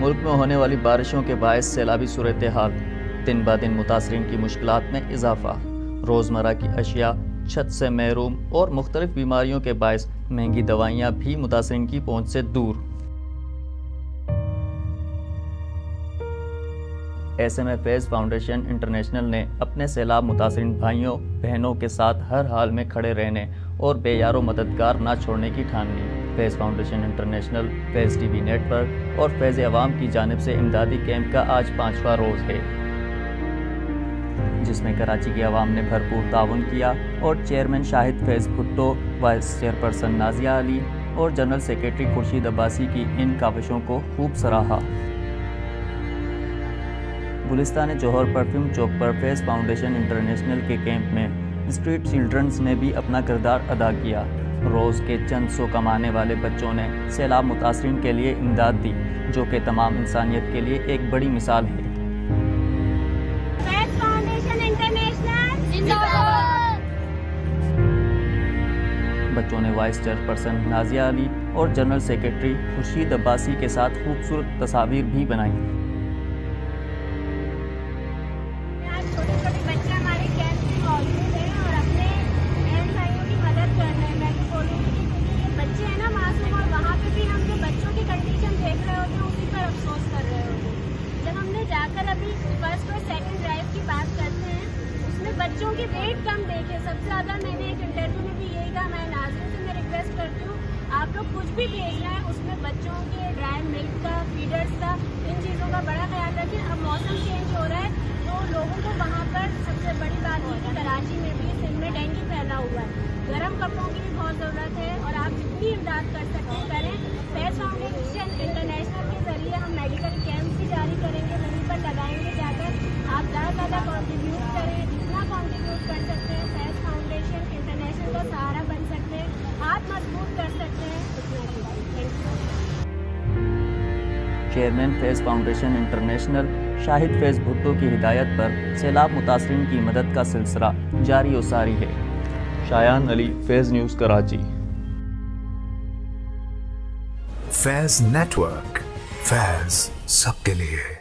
ملک میں ہونے والی بارشوں کے باعث سیلابی صورتحال، دن بہ دن متاثرین کی مشکلات میں اضافہ، روزمرہ کی اشیاء چھت سے محروم اور مختلف بیماریوں کے باعث مہنگی دوائیاں بھی متاثرین کی پہنچ سے دور۔ ایسے میں فیض فاؤنڈیشن انٹرنیشنل نے اپنے سیلاب متاثرین بھائیوں بہنوں کے ساتھ ہر حال میں کھڑے رہنے اور بے یار و مددگار نہ چھوڑنے کی ٹھان لی۔ Faiz foundation international, Faiz T V network اور فیض عوام کی جانب سے امدادی کیمپ کا آج 5واں روز ہے، جس میں کراچی کی عوام نے بھرپور تعاون کیا اور چیئرمین شاہد فیض بھٹو، وائس چیئرپرسن نازیہ علی اور جنرل سیکریٹری خورشید عباسی کی ان کاوشوں کو خوب سراہا۔ گلستان جوہر پرفیوم چوک پر فیض فاؤنڈیشن انٹرنیشنل کے کیمپ میں اسٹریٹ چلڈرنز نے بھی اپنا کردار ادا کیا۔ روز کے چند سو کمانے والے بچوں نے سیلاب متاثرین کے لیے امداد دی، جو کہ تمام انسانیت کے لیے ایک بڑی مثال ہے۔ فیض فاؤنڈیشن انٹرنیشنل زندہ باد۔ بچوں نے وائس چیئرپرسن نازیہ علی اور جنرل سیکریٹری خورشید عباسی کے ساتھ خوبصورت تصاویر بھی بنائیں۔ چھوٹے چھوٹے بچے ہمارے کیمپ میں موجود ہیں اور اپنے بہن بھائیوں کی مدد کر رہے ہیں۔ میں تو بولوں گی کہ کیونکہ یہ بچے ہیں نا معصوم، اور وہاں پہ بھی ہم جو بچوں کی کنڈیشن دیکھ رہے ہوتے ہیں اسی پر افسوس کر رہے ہوتے ہیں۔ جب ہم نے جا کر ابھی فرسٹ اور سیکنڈ ڈرائیو کی بات کرتے ہیں، اس میں بچوں کی ویٹ کم دیکھے۔ سب سے زیادہ میں نے ایک انٹرویو میں بھی یہی کہا، میں ناظرین سے میں ریکویسٹ کرتی ہوں آپ لوگ کچھ بھی بھیجنا ہے اس میں بچوں کے ڈرائی ملک کا، فیڈرز کا، ان چیزوں کا بڑا خیال رکھیں۔ اب موسم چینج ہو رہا ہے تو لوگوں کو وہاں پر سب سے بڑی بات ہے کہ کراچی میں بھی سندھ میں ڈینگی پھیلا ہوا ہے، گرم کپڑوں کی بھی بہت ضرورت ہے اور آپ جتنی امداد کر سکتے ہیں کریں۔ فیض فاؤنڈیشن انٹرنیشنل کے ذریعے ہم میڈیکل کیمپ بھی جاری کریں گے، وہیں پر لگائیں گے جا کر۔ آپ زیادہ سے زیادہ کنٹریبیوٹ کریں، جتنا کنٹریبیوٹ کر سکتے ہیں فیض فاؤنڈیشن انٹرنیشنل کا سہارا بن سکتے ہیں، ہاتھ مضبوط کر سکتے ہیں۔ چیئرمین فیض فاؤنڈیشن انٹرنیشنل شاہد فیض بھٹو کی ہدایت پر سیلاب متاثرین کی مدد کا سلسلہ جاری و ساری ہے۔ شایان علی، فیض نیوز، کراچی۔ فیض نیٹ ورک، فیض سب کے لیے۔